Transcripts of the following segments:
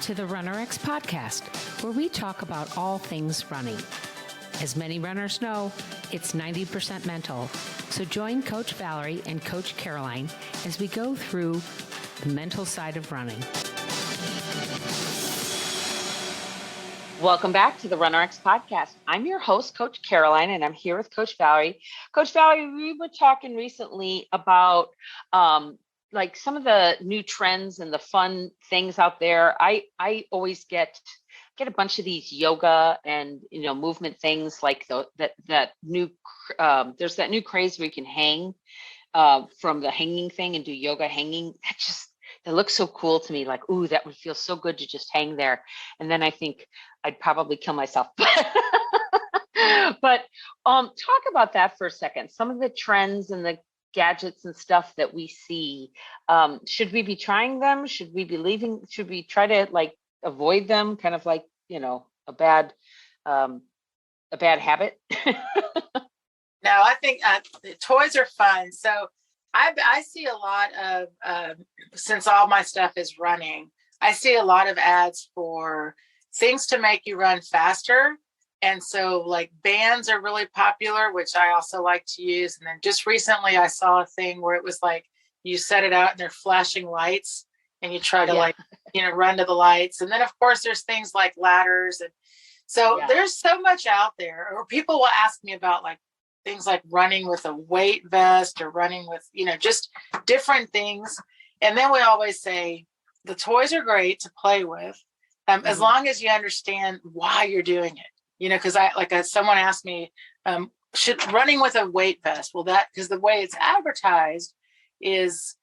to the RunnerX podcast, where we talk about all things running. As many runners know, it's 90% mental. So join Coach Valerie and Coach Caroline as we go through the mental side of running. Welcome back to the RunnerX podcast. I'm your host, Coach Caroline, and I'm here with Coach Valerie. Coach Valerie, we were talking recently about like some of the new trends and the fun things out there. I always get a bunch of these yoga and movement things like that new there's that new craze where you can hang from the hanging thing and do yoga hanging. It looks so cool to me. Like, ooh, that would feel so good to just hang there. And then I think I'd probably kill myself. But talk about that for a second. Some of the trends and the gadgets and stuff that we see. Should we be trying them? Should we be leaving? Should we try to like avoid them? Kind of like, a bad habit. No, I think toys are fun. So I see a lot of, since all my stuff is running, I see a lot of ads for things to make you run faster. And so like bands are really popular, which I also like to use. And then just recently I saw a thing where it was like, you set it out and they're flashing lights and you try to run to the lights. And then of course there's things like ladders. And so there's so much out there. Or people will ask me about like things like running with a weight vest or running with, just different things. And then we always say the toys are great to play with, as long as you understand why you're doing it. Because someone asked me, should running with a weight vest? Well, because the way it's advertised is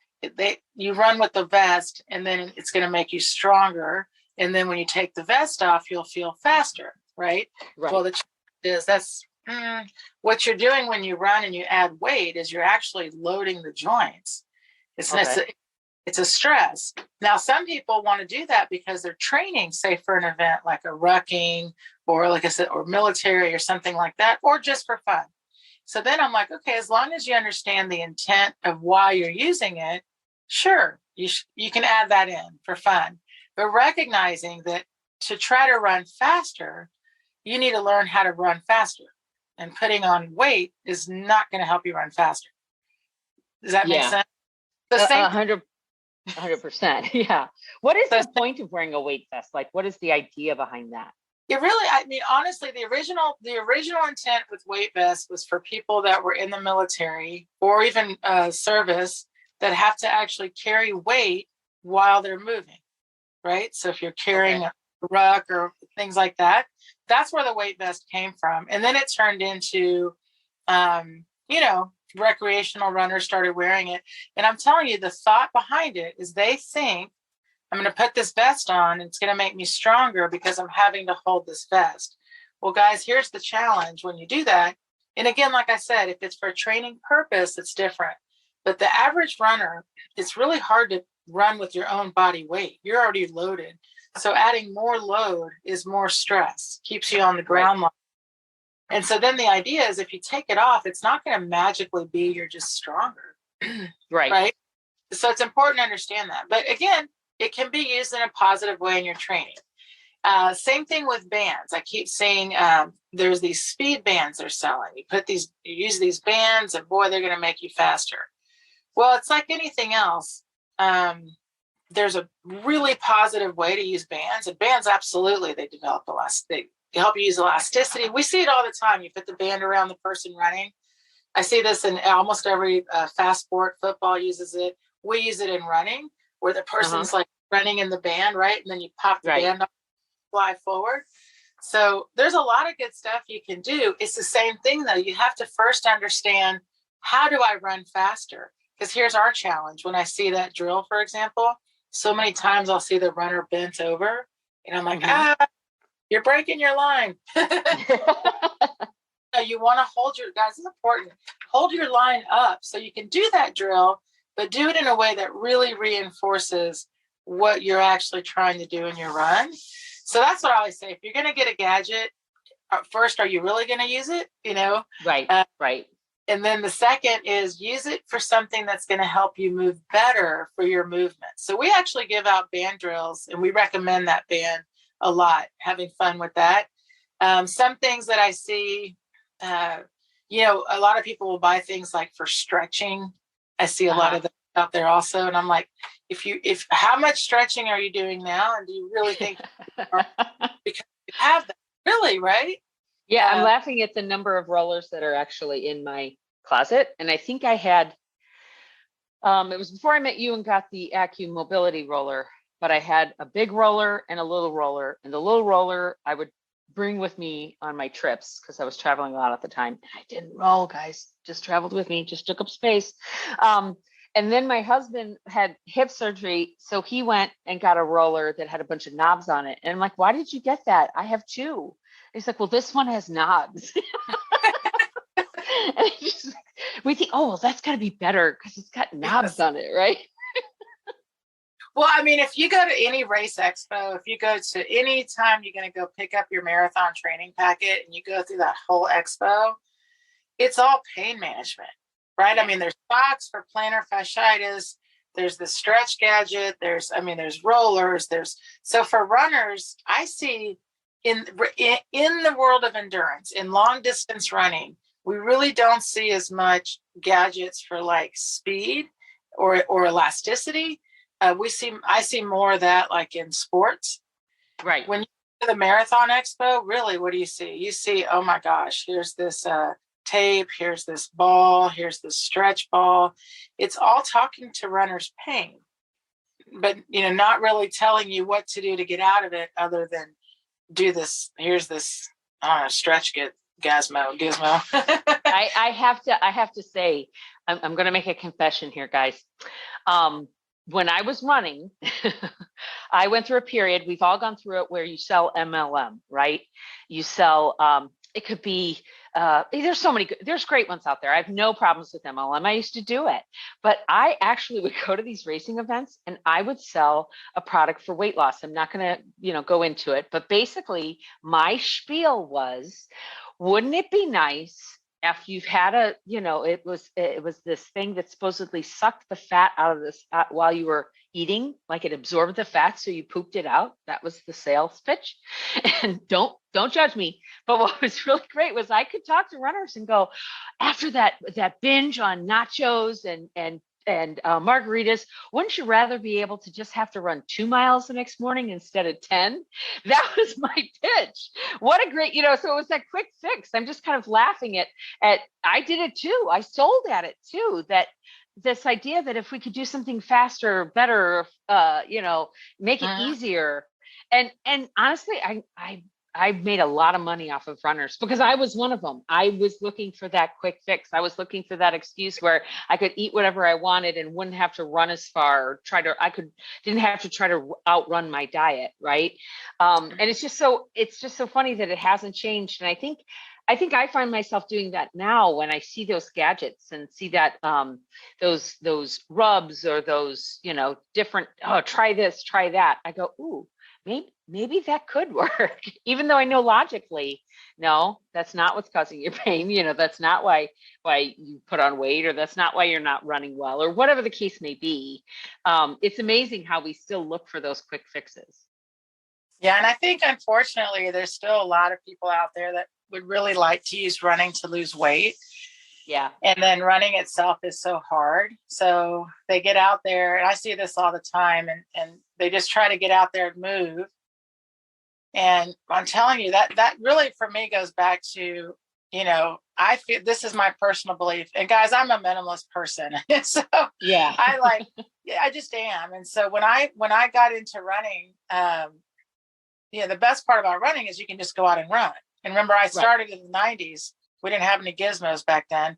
you run with the vest and then it's going to make you stronger. And then when you take the vest off, you'll feel faster, right? Well, the truth is that's what you're doing when you run and you add weight is you're actually loading the joints. It's a stress. Now, some people want to do that because they're training, say for an event like a rucking or like I said, or military or something like that, or just for fun. So then I'm like, okay, as long as you understand the intent of why you're using it, sure, you can add that in for fun. But recognizing that to try to run faster, you need to learn how to run faster. And putting on weight is not going to help you run faster. Does that make sense? The same 100%. Yeah. What is the point of wearing a weight vest? Like, what is the idea behind that? It really, honestly, the original intent with weight vests was for people that were in the military or even service that have to actually carry weight while they're moving, right? So if you're carrying a ruck or things like that, that's where the weight vest came from. And then it turned into, recreational runners started wearing it. And I'm telling you, the thought behind it is they think, I'm going to put this vest on and it's going to make me stronger because I'm having to hold this vest. Well, guys, here's the challenge when you do that. And again, like I said, if it's for a training purpose, it's different. But the average runner, it's really hard to run with your own body weight. You're already loaded. So adding more load is more stress, keeps you on the ground line. And so then the idea is if you take it off, it's not going to magically be you're just stronger. Right. So it's important to understand that. But again, it can be used in a positive way in your training. Same thing with bands. I keep saying there's these speed bands they're selling. You use these bands and boy, they're going to make you faster. Well, it's like anything else. There's a really positive way to use bands, and bands absolutely they help you use elasticity. We see it all the time. You put the band around the person running. I see this in almost every fast sport. Football uses it. We use it in running, where the person's like running in the band, right? And then you pop the band up, fly forward. So there's a lot of good stuff you can do. It's the same thing though. You have to first understand, how do I run faster? Because here's our challenge. When I see that drill, for example, so many times I'll see the runner bent over and I'm like, you're breaking your line. You want to hold guys, it's important. Hold your line up so you can do that drill, but do it in a way that really reinforces what you're actually trying to do in your run. So that's what I always say. If you're going to get a gadget, first, are you really going to use it? Right. And then the second is use it for something that's going to help you move better for your movement. So we actually give out band drills, and we recommend that band a lot, having fun with that. Some things that I see, a lot of people will buy things like for stretching. I see a lot of them out there also. And I'm like, how much stretching are you doing now? And do you really think because you have that? Really, right? Yeah, I'm laughing at the number of rollers that are actually in my closet. And I think I had, it was before I met you and got the Acu mobility roller, but I had a big roller and a little roller. And the little roller I would bring with me on my trips because I was traveling a lot at the time. I didn't roll, guys, just traveled with me, just took up space. And then my husband had hip surgery. So he went and got a roller that had a bunch of knobs on it. And I'm like, why did you get that? I have two. He's like, well, this one has knobs. And we think, oh, well, that's got to be better because it's got knobs on it, right? Well, I mean, if you go to any race expo, if you go to any time you're going to go pick up your marathon training packet and you go through that whole expo, it's all pain management, right? Yeah. I mean, there's socks for plantar fasciitis. There's the stretch gadget. There's rollers. So for runners, I see in the world of endurance, in long distance running, we really don't see as much gadgets for like speed or elasticity. I see more of that like in sports. Right. When you go to the marathon expo, really, what do you see? You see, oh my gosh, here's this tape, here's this ball, here's this stretch ball. It's all talking to runners' pain, but not really telling you what to do to get out of it other than do this. Here's this stretch gizmo. I have to say, I'm going to make a confession here, guys. When I was running, I went through a period, we've all gone through it, where you sell MLM, right? You sell, it could be, there's great ones out there. I have no problems with MLM. I used to do it, but I actually would go to these racing events and I would sell a product for weight loss. I'm not going to, go into it, but basically my spiel was, wouldn't it be nice after you've had it was this thing that supposedly sucked the fat out of this while you were eating, like it absorbed the fat, so you pooped it out. That was the sales pitch. And don't judge me. But what was really great was I could talk to runners and go, after that binge on nachos and margaritas, wouldn't you rather be able to just have to run 2 miles the next morning instead of 10? That was my pitch. What a great, so it was that quick fix. I'm just kind of laughing at I did it too. I sold at it too, that this idea that if we could do something faster, better, make it easier. And honestly, I made a lot of money off of runners because I was one of them. I was looking for that quick fix. I was looking for that excuse where I could eat whatever I wanted and wouldn't have to run as far, or didn't have to try to outrun my diet. Right. And it's just so funny that it hasn't changed. And I think I find myself doing that now when I see those gadgets and see that those rubs or those, different, try this, try that. I go, ooh, maybe that could work, even though I know logically, no, that's not what's causing your pain. That's not why you put on weight, or that's not why you're not running well, or whatever the case may be. It's amazing how we still look for those quick fixes. Yeah. And I think, unfortunately, there's still a lot of people out there that would really like to use running to lose weight. Yeah. And then running itself is so hard. So they get out there, and I see this all the time, and they just try to get out there and move. And I'm telling you that really for me goes back to, I feel this is my personal belief. And guys, I'm a minimalist person. So yeah, I just am. And so when I got into running, the best part about running is you can just go out and run. And remember, I started in the 90s. We didn't have any gizmos back then.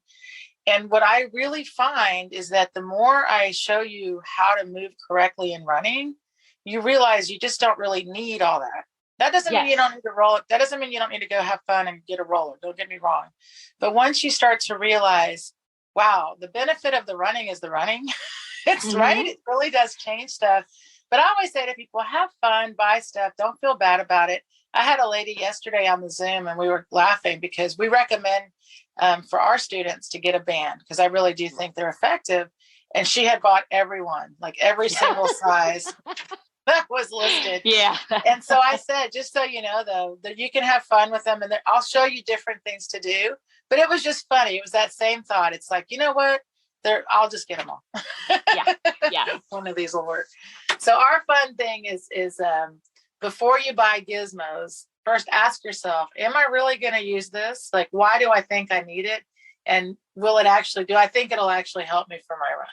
And what I really find is that the more I show you how to move correctly in running, you realize you just don't really need all that. That doesn't mean you don't need to roll it. That doesn't mean you don't need to go have fun and get a roller. Don't get me wrong. But once you start to realize, wow, the benefit of the running is the running. It's right. It really does change stuff. But I always say to people, have fun, buy stuff, don't feel bad about it. I had a lady yesterday on the Zoom and we were laughing because we recommend for our students to get a band because I really do think they're effective. And she had bought everyone, like every single size that was listed. Yeah. And so I said, just so you know, though, that you can have fun with them and I'll show you different things to do. But it was just funny. It was that same thought. It's like, you know what? I'll just get them all. Yeah. One of these will work. So our fun thing is before you buy gizmos, first ask yourself, am I really going to use this? Like, why do I think I need it? And will it actually I think it'll actually help me for my run.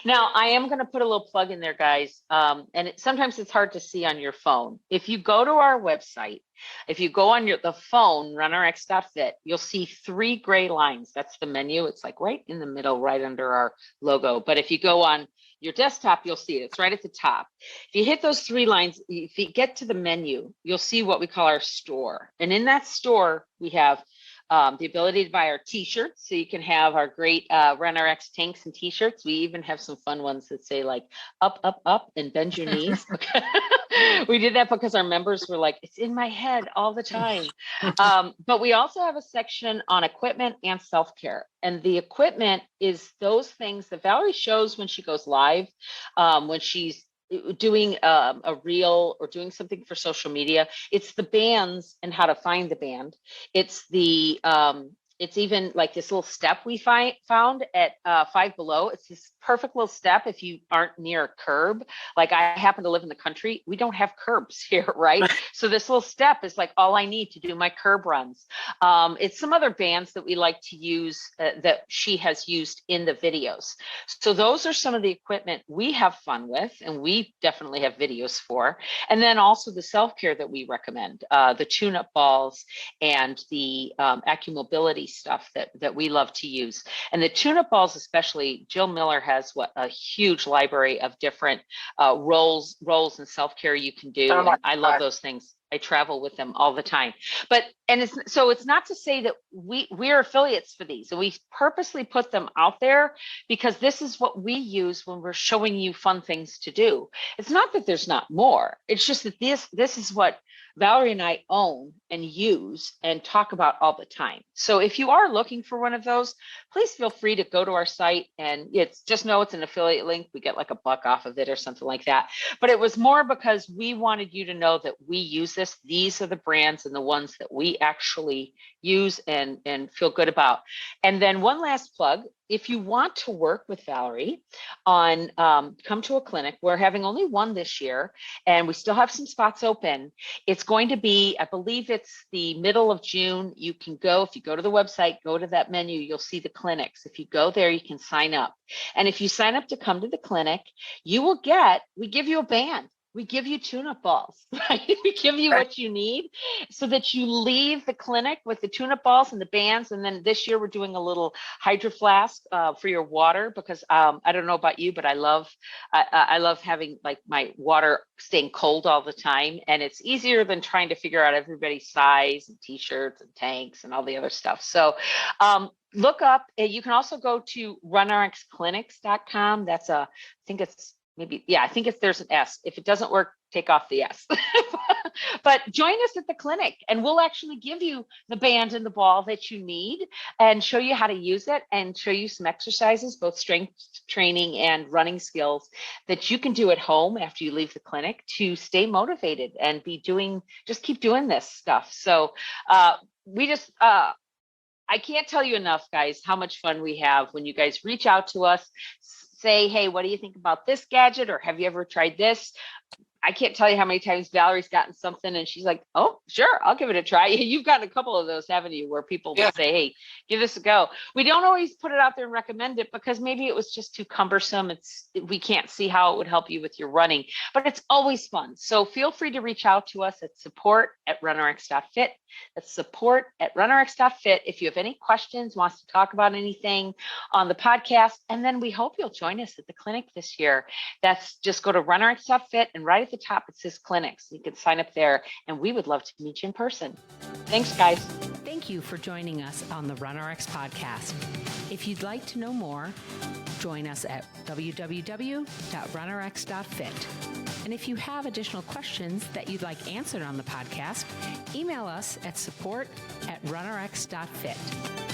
Now, I am going to put a little plug in there, guys. And sometimes it's hard to see on your phone. If you go to our website, if you go on the phone, runnerx.fit, you'll see 3 gray lines. That's the menu. It's like right in the middle, right under our logo. But if you go on your desktop, you'll see it. It's right at the top. If you hit those 3 lines, if you get to the menu, you'll see what we call our store. And in that store, we have the ability to buy our t-shirts. So you can have our great RunnerX tanks and t-shirts. We even have some fun ones that say like up, up, up and bend your knees. We did that because our members were like, it's in my head all the time. But we also have a section on equipment and self-care. And the equipment is those things that Valerie shows when she goes live, when she's doing a reel or doing something for social media. It's the bands and how to find the band. It's the it's even like this little step we found at Five Below. It's this perfect little step if you aren't near a curb. Like I happen to live in the country. We don't have curbs here, right? So this little step is like all I need to do my curb runs. It's some other bands that we like to use that she has used in the videos. So those are some of the equipment we have fun with and we definitely have videos for. And then also the self-care that we recommend, the tune-up balls and the AccuMobility stuff that we love to use. And the tune-up balls, especially, Jill Miller has a huge library of different roles and self-care you can do. And I love those things. I travel with them all the time. It's not to say that we're affiliates for these, and we purposely put them out there because this is what we use when we're showing you fun things to do. It's not that there's not more. It's just that this is what Valerie and I own and use and talk about all the time. So if you are looking for one of those, please feel free to go to our site, and just know it's an affiliate link. We get like $1 off of it or something like that. But it was more because we wanted you to know that we use this. These are the brands and the ones that we actually use and feel good about. And then one last plug. If you want to work with Valerie on come to a clinic, we're having only one this year, and we still have some spots open. It's going to be, I believe it's the middle of June. You can go, if you go to the website, go to that menu, you'll see the clinics. If you go there, you can sign up. And if you sign up to come to the clinic, we give you a band. We give you tune-up balls, right? We give you what you need so that you leave the clinic with the tune-up balls and the bands. And then this year we're doing a little hydro flask for your water because I don't know about you, but I love having like my water staying cold all the time. And it's easier than trying to figure out everybody's size and t-shirts and tanks and all the other stuff. So look up, you can also go to runnerxclinics.com. I think there's an S. If it doesn't work, take off the S. But join us at the clinic and we'll actually give you the band and the ball that you need and show you how to use it and show you some exercises, both strength training and running skills that you can do at home after you leave the clinic to stay motivated and just keep doing this stuff. So I can't tell you enough, guys, how much fun we have when you guys reach out to us, say, hey, what do you think about this gadget? Or have you ever tried this? I can't tell you how many times Valerie's gotten something and she's like, oh, sure, I'll give it a try. You've gotten a couple of those, haven't you, where people will say, hey, give this a go. We don't always put it out there and recommend it because maybe it was just too cumbersome. We can't see how it would help you with your running, but it's always fun. So feel free to reach out to us at support@runnerx.fit. That's support@runnerx.fit. If you have any questions, wants to talk about anything on the podcast, and then we hope you'll join us at the clinic this year. That's just go to runnerx.fit and right at the top, it says clinics. You can sign up there and we would love to meet you in person. Thanks, guys. Thank Thank you for joining us on the RunRx podcast. If you'd like to know more, join us at www.runrx.fit. And if you have additional questions that you'd like answered on the podcast, email us at support@runrx.fit.